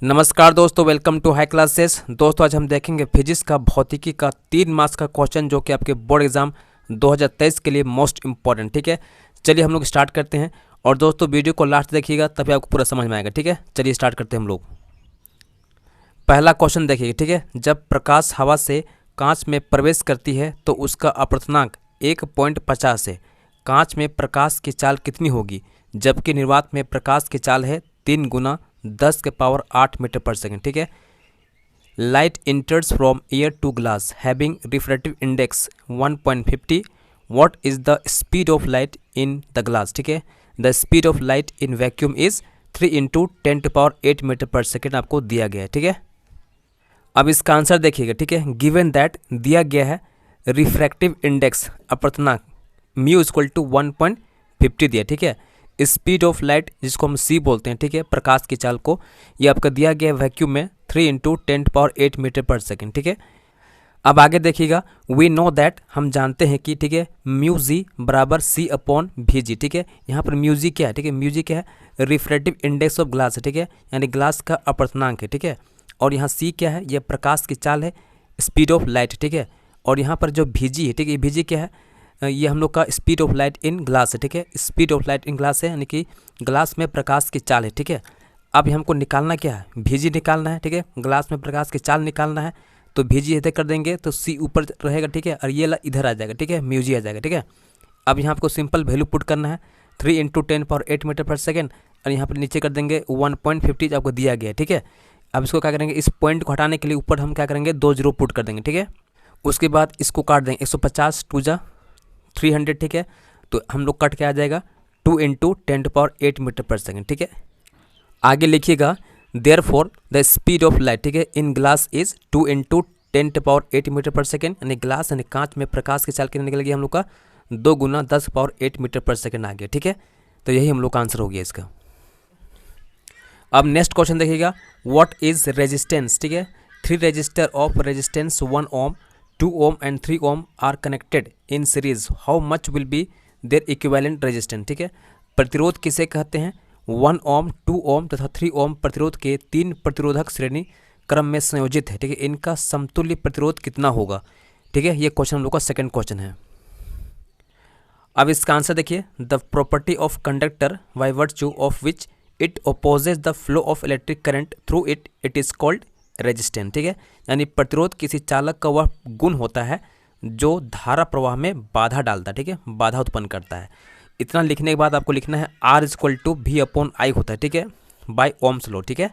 नमस्कार दोस्तों, welcome to high classes. दोस्तों आज हम देखेंगे फिजिक्स का भौतिकी का 3 मार्क्स का क्वेश्चन जो कि आपके बोर्ड एग्जाम 2023 के लिए मोस्ट इंपॉर्टेंट। ठीक है, चलिए हम लोग स्टार्ट करते हैं। और दोस्तों वीडियो को लास्ट देखिएगा तभी आपको पूरा समझ में आएगा। ठीक है, चलिए स्टार्ट करते हैं हम लोग। पहला क्वेश्चन देखिए। ठीक है, जब प्रकाश हवा से कांच में प्रवेश करती है तो उसका अपवर्तनांक 1.50 है। कांच में प्रकाश की चाल कितनी होगी, जबकि निर्वात में प्रकाश की चाल है 3 गुना 10 के पावर 8 मीटर पर सेकेंड। ठीक है, light enters from air to glass having refractive index 1.50। What is the speed of light in the glass. ठीक है, the speed of light in vacuum is 3 × 10⁸ meter per second आपको दिया गया है। ठीक है, अब इसका आंसर देखिएगा। ठीक है, गिवन दैट दिया गया है रिफ्रैक्टिव इंडेक्स अपवर्तनांक म्यू इक्वल टू 1.50 दिया। ठीक है, स्पीड ऑफ लाइट जिसको हम सी बोलते हैं, ठीक है, प्रकाश की चाल को, ये आपका दिया गया है वैक्यूम में 3 × 10⁸ मीटर पर सेकेंड। ठीक है, अब आगे देखिएगा। वी नो दैट हम जानते हैं कि ठीक है म्यू जी बराबर सी अपॉन भी जी। ठीक है, यहाँ पर म्यू जी क्या है, ठीक है, म्यू जी क्या है, रिफ्रैक्टिव इंडेक्स ऑफ ग्लास है। ठीक है, यानी ग्लास का अपवर्तनांक है। ठीक है, और यहाँ सी क्या है, ये प्रकाश की चाल है, स्पीड ऑफ लाइट। ठीक है, और यहाँ पर जो भी जी है, ठीक है, भी जी क्या है, ये हम लोग का speed of light in glass है। ठीक है, speed of light in glass है, यानी कि ग्लास में प्रकाश की चाल है। ठीक है, अब हमको निकालना क्या है, भीजी निकालना है। ठीक है, ग्लास में प्रकाश की चाल निकालना है, तो भीजी इधर कर देंगे तो सी ऊपर रहेगा। ठीक है, और ये इधर आ जाएगा। ठीक है, म्यूजी आ जाएगा। ठीक है, अब यहाँ आपको सिंपल वैल्यू पुट करना है 3 × 10⁸ मीटर पर सेकेंड, और यहाँ पर नीचे कर देंगे 1.50 आपको दिया गया है। ठीक है, अब इसको क्या करेंगे, इस पॉइंट को हटाने के लिए ऊपर हम क्या करेंगे 2 0 पुट कर देंगे। ठीक है, उसके बाद इसको काट देंगे 150 2 जा 300। ठीक है, तो हम लोग कट के आ जाएगा 2 × 10⁸ मीटर पर सेकेंड। ठीक है, आगे लिखिएगा therefore the speed of light, ठीक है, in glass is 2 × 10⁸ meter per second, यानी ग्लास यानी कांच में प्रकाश की चाल कितनी निकल गया हम लोग का 2 × 10⁸ मीटर पर सेकेंड आ गया। ठीक है, तो यही हम लोग का आंसर हो गया इसका। अब नेक्स्ट क्वेश्चन देखिएगा। What is resistance. ठीक है, 3 resistor of resistance 1 ohm 2 ohm and 3 ohm are connected in series, how much will be there equivalent resistance. ठीक है, प्रतिरोध किसे कहते हैं, 1 ओम 2 ओम तथा 3 ओम प्रतिरोध के 3 प्रतिरोधक श्रेणी क्रम में संयोजित है। ठीक है, इनका समतुल्य प्रतिरोध कितना होगा। ठीक है, ये क्वेश्चन हम लोग का सेकंड क्वेश्चन है। अब इसका आंसर देखिए। The property of conductor by virtue of which it opposes the flow of electric current through it is called resistance. ठीक है, यानी प्रतिरोध किसी चालक का वह गुण होता है जो धारा प्रवाह में बाधा डालता है। ठीक है, बाधा उत्पन्न करता है। इतना लिखने के बाद आपको लिखना है R = V/I होता है। ठीक है, बाय ओम्स लॉ। ठीक है,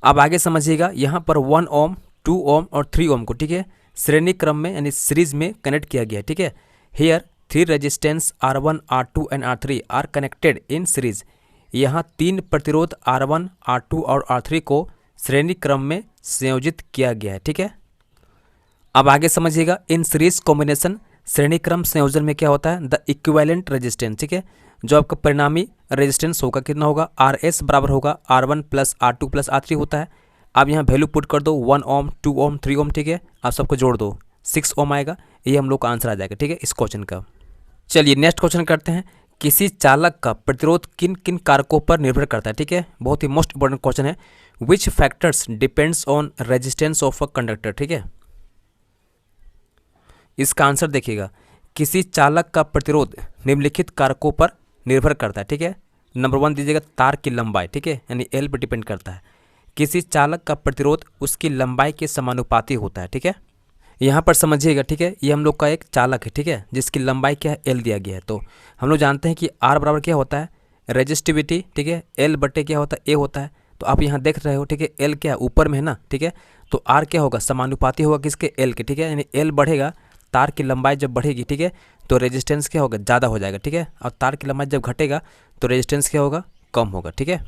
अब आगे समझिएगा। यहाँ पर 1 ओम 2 ओम और 3 ओम को, ठीक है, श्रेणी क्रम में यानी सीरीज में कनेक्ट किया गया है। ठीक है, here 3 resistance R1 R2 and R3 are connected in series. यहाँ 3 प्रतिरोध R1 R2 और R3 को श्रेणी क्रम में संयोजित किया गया है। ठीक है, अब आगे समझिएगा। इन सीरीज कॉम्बिनेशन श्रेणी क्रम संयोजन में क्या होता है, द इक्विवेलेंट रेजिस्टेंस। ठीक है, जो आपका परिणामी रेजिस्टेंस होगा कितना होगा, RS बराबर होगा R1 + R2 + R3 होता है। अब यहाँ वैल्यू पुट कर दो 1 ओम 2 ओम 3 ओम। ठीक है, आप सबको जोड़ दो 6 ओम आएगा। ये हम लोग का आंसर आ जाएगा। ठीक है, इस क्वेश्चन का। चलिए नेक्स्ट क्वेश्चन करते हैं। किसी चालक का प्रतिरोध किन किन कारकों पर निर्भर करता है। ठीक है, बहुत ही मोस्ट इंपॉर्टेंट क्वेश्चन है। विच factors depends on resistance of a conductor. ठीक है, इसका आंसर देखिएगा। किसी चालक का प्रतिरोध निम्नलिखित कारकों पर निर्भर करता है। ठीक है, नंबर 1 दीजिएगा तार की लंबाई। ठीक है, यानी L पर डिपेंड करता है। किसी चालक का प्रतिरोध उसकी लंबाई के समानुपाती होता है। ठीक है, यहाँ पर समझिएगा। ठीक है, ये हम लोग का एक चालक है। ठीक है, जिसकी लंबाई क्या है, L दिया गया है। तो हम लोग जानते हैं कि R बराबर क्या होता है, रेजिस्टिविटी। ठीक है, L बटे क्या होता है, A होता है। तो आप यहाँ देख रहे हो, ठीक है, L क्या है ऊपर में है ना। ठीक है, तो R क्या होगा, समानुपाती होगा किसके, L के। ठीक है, यानी L बढ़ेगा, तार की लंबाई जब बढ़ेगी, ठीक है, तो रेजिस्टेंस क्या होगा, ज़्यादा हो जाएगा। ठीक है, और तार की लंबाई जब घटेगा तो रेजिस्टेंस क्या होगा, कम होगा। ठीक है,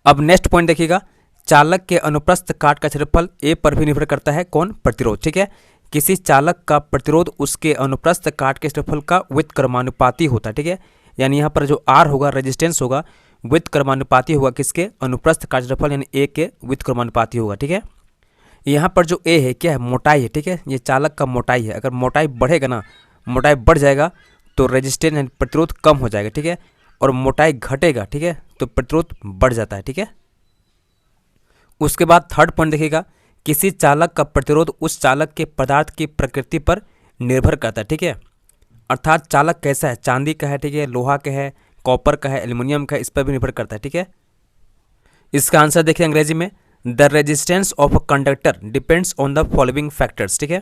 अब नेक्स्ट पॉइंट देखिएगा। चालक के अनुप्रस्थ काट का क्षेत्रफल A पर भी निर्भर करता है, कौन, प्रतिरोध। ठीक है, किसी चालक का प्रतिरोध उसके अनुप्रस्थ काट के क्षेत्रफल का व्युत्क्रमानुपाती होता है। ठीक है, यानी यहाँ पर जो R होगा, रेजिस्टेंस होगा, व्युत्क्रमानुपाती होगा किसके, अनुप्रस्थ काट क्षेत्रफल यानी A के व्युत्क्रमानुपाती होगा। ठीक है, यहाँ पर जो A है क्या है, मोटाई है। ठीक है, ये चालक का मोटाई है। अगर मोटाई बढ़ेगा ना, मोटाई बढ़ जाएगा तो रेजिस्टेंस यानी प्रतिरोध कम हो जाएगा। ठीक है, और मोटाई घटेगा, ठीक है, तो प्रतिरोध बढ़ जाता है। ठीक है, उसके बाद थर्ड पॉइंट देखिएगा, किसी चालक का प्रतिरोध उस चालक के पदार्थ की प्रकृति पर निर्भर करता है, ठीक है। अर्थात चालक कैसा है, चांदी का है, ठीक है, लोहा का है, कॉपर का है, एल्युमिनियम का है, इस पर भी निर्भर करता है, ठीक है। इसका आंसर देखिए अंग्रेजी में, the resistance of a conductor depends on the following factors, ठीक है।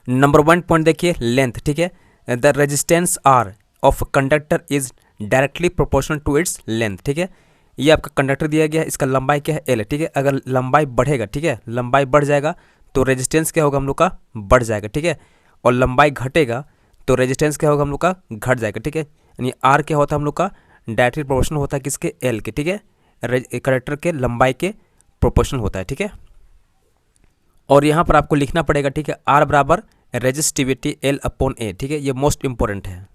नंबर 1 पॉइंट देखिए लेंथ, ठीक है। The resistance R of conductor is directly proportional to its length, ठीक है। ये आपका कंडक्टर दिया गया है, इसका लंबाई क्या है, एल है, ठीक है। अगर लंबाई बढ़ेगा, ठीक है, लंबाई बढ़ जाएगा तो रेजिस्टेंस क्या होगा हम लोग का, बढ़ जाएगा, ठीक है। और लंबाई घटेगा तो रेजिस्टेंस क्या होगा हम लोग का, घट जाएगा, ठीक है। यानी आर क्या होता है हम लोग का, डायरेक्टली प्रोपोर्शनल होता है किसके, एल के, ठीक है। कंडक्टर के लंबाई के प्रोपोर्शनल होता है, ठीक है। और यहाँ पर आपको लिखना पड़ेगा, ठीक है, आर बराबर रेजिस्टिविटी एल अपॉन ए, ठीक है। ये मोस्ट इंपॉर्टेंट है।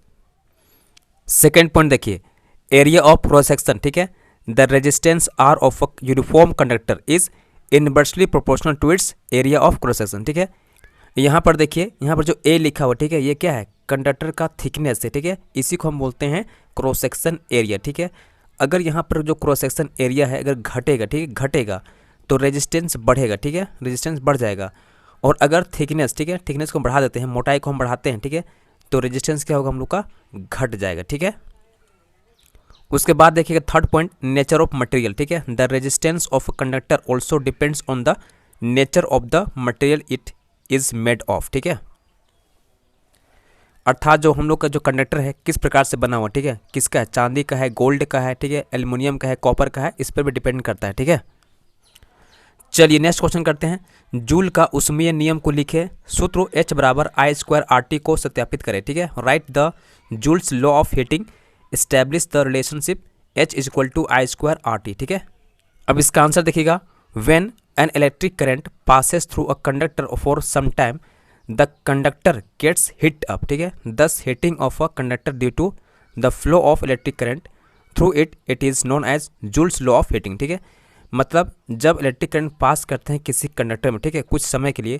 सेकेंड पॉइंट देखिए, एरिया ऑफ क्रॉस सेक्शन, ठीक है। The resistance R of a uniform conductor is inversely proportional to its area of cross section, ठीक है। यहाँ पर देखिए, यहाँ पर जो ए लिखा हुआ, ठीक है, ये क्या है, कंडक्टर का थिकनेस है, ठीक है। इसी को हम बोलते हैं क्रॉस सेक्शन एरिया, ठीक है। अगर यहाँ पर जो क्रॉस सेक्शन एरिया है अगर घटेगा, ठीक है, घटेगा तो रेजिस्टेंस बढ़ेगा, ठीक है, रेजिस्टेंस बढ़ जाएगा। और अगर थिकनेस, ठीक है, थिकनेस को बढ़ा देते हैं, मोटाई को हम बढ़ाते हैं, ठीक है, तो रेजिस्टेंस क्या होगा हम लोग का, घट जाएगा, ठीक है। उसके बाद देखिएगा third point, nature of material, ठीक है। The resistance of conductor also depends on the nature of the material it is made of, ठीक है। अर्थात जो हम लोग का जो कंडक्टर है किस प्रकार से बना हुआ, ठीक है, किसका है, चांदी का है, गोल्ड का है, ठीक है, एल्युमिनियम का है, कॉपर का है, इस पर भी डिपेंड करता है, ठीक है। चलिए नेक्स्ट क्वेश्चन करते हैं। जूल का उष्मीय नियम को लिखे, सूत्र H बराबर आई स्क्वायर आर टी को सत्यापित करें, ठीक है। Write the Joule's law of heating, establish the relationship H is equal to I square R T, ठीक है। अब इसका आंसर देखिएगा, when an electric current passes through a conductor for some time the conductor gets heat up, ठीक है। This heating of a conductor due to the flow of electric current through it is known as Joule's law of heating, ठीक है। मतलब जब electric current pass करते हैं किसी conductor में, ठीक है, कुछ समय के लिए,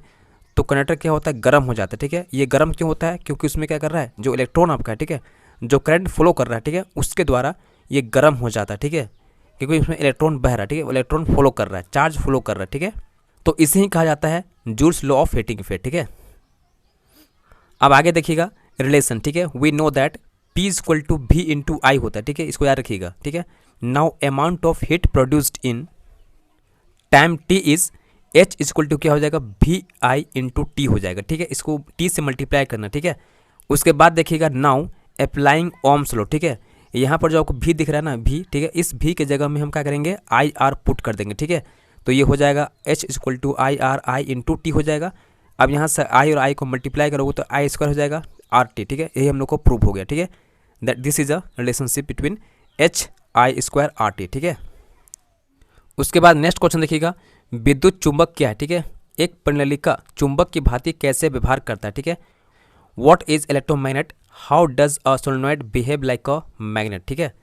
तो कंडक्टर क्या होता है, गर्म हो जाता है, ठीक है। ये गर्म क्यों होता है, क्योंकि उसमें क्या कर रहा है, जो इलेक्ट्रॉन आपका है, ठीक है, जो करंट फ्लो कर रहा है, ठीक है, उसके द्वारा ये गर्म हो जाता है, ठीक है, क्योंकि उसमें इलेक्ट्रॉन बह रहा है, ठीक है, इलेक्ट्रॉन फ्लो कर रहा है, चार्ज फ्लो कर रहा है, ठीक है। तो इसे ही कहा जाता है Joule's law of heating effect, ठीक है। अब आगे देखिएगा रिलेशन, ठीक है। We know that P is equal to V into I होता है, ठीक है, इसको याद रखिएगा, ठीक है। Now amount of heat produced in time T is H is equal to क्या हो जाएगा, V I इंटू टी हो जाएगा, ठीक है। इसको T से मल्टीप्लाई करना, ठीक है। उसके बाद देखिएगा नाउ अप्लाइंग ओम्स लॉ, ठीक है। यहाँ पर जो आपको V दिख रहा है ना, V, ठीक है, इस V के जगह में हम क्या करेंगे, IR पुट कर देंगे, ठीक है। तो ये हो जाएगा H is equal to IR I into T हो जाएगा। अब यहाँ से I और I को मल्टीप्लाई करोगे तो I स्क्वायर हो जाएगा RT, ठीक है। यही हम लोग को प्रूव हो गया, ठीक है, that this is a relationship between H I square RT, ठीक है। उसके बाद नेक्स्ट क्वेश्चन देखिएगा, विद्युत चुंबक क्या है, ठीक है। एक परिनलिका चुंबक की भांति कैसे व्यवहार करता है, ठीक है। What is electromagnet, how does a solenoid behave like a magnet, ठीक है।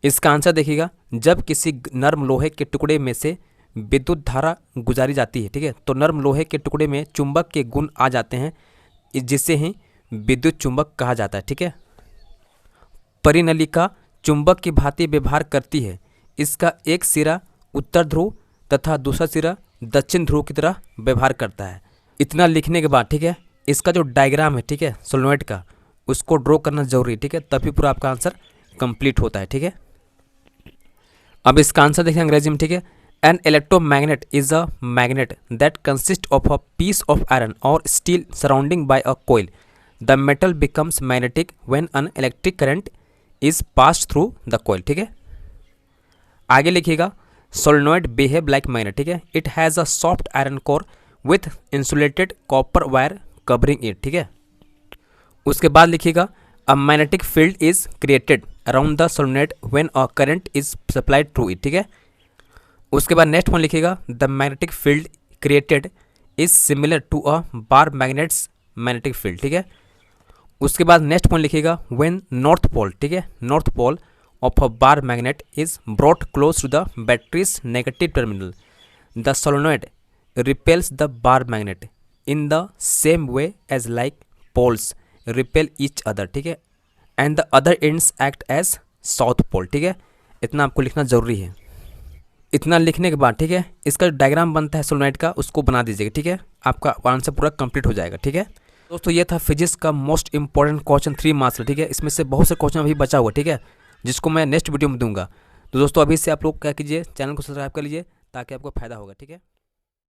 इसका आंसर देखिएगा, जब किसी नर्म लोहे के टुकड़े में से विद्युत धारा गुजारी जाती है, ठीक है, तो नर्म लोहे के टुकड़े में चुंबक के गुण आ जाते हैं, जिससे ही विद्युत चुंबक कहा जाता है, ठीक है। परिनलिका चुंबक की भांति व्यवहार करती है, इसका एक सिरा उत्तर ध्रुव तथा दूसरा सिरा दक्षिण ध्रुव की तरह व्यवहार करता है। इतना लिखने के बाद, ठीक है, इसका जो डायग्राम है, ठीक है, सोलेनॉइड का, उसको ड्रॉ करना जरूरी है, ठीक है, तभी पूरा आपका आंसर कंप्लीट होता है, ठीक है। अब इसका आंसर देखिए अंग्रेजी में, ठीक है। An electromagnet is a magnet that consist of a piece of iron और steel surrounding by a coil. The metal becomes magnetic when an electric current is passed through the coil, ठीक है। आगे लिखिएगा, सोलेनॉइड बिहेव लाइक मैग्नेट, ठीक है। It has a soft iron core with insulated copper wire covering it, ठीक है। उसके बाद लिखिएगा, a magnetic field is created around the solenoid when a current is supplied through it, ठीक है। उसके बाद नेक्स्ट वन लिखिएगा, the magnetic field created is similar to a bar magnet's magnetic field, ठीक है। उसके बाद नेक्स्ट पॉइंट लिखिएगा, व्हेन नॉर्थ पोल, ठीक है, north pole of a bar magnet is brought close to the battery's negative terminal, the solenoid repels the bar magnet in the same way as like poles repel each other, ठीक है, and the other ends act as south pole, ठीक है। इतना आपको लिखना जरूरी है। इतना लिखने के बाद ठीक है, इसका जो डायग्राम बनता है सोलेनोइड का उसको बना दीजिएगा। ठीक है, आपका आंसर पूरा कंप्लीट हो जाएगा। ठीक है दोस्तों, ये था फिजिक्स का मोस्ट इंपॉर्टेंट क्वेश्चन 3 मार्क्स। ठीक है, इसमें से बहुत से क्वेश्चन अभी बचा हुआ। ठीक है, जिसको मैं नेक्स्ट वीडियो में दूंगा। तो दोस्तों अभी से आप लोग क्या कीजिए, चैनल को सब्सक्राइब कर लीजिए ताकि आपको फायदा होगा। ठीक है।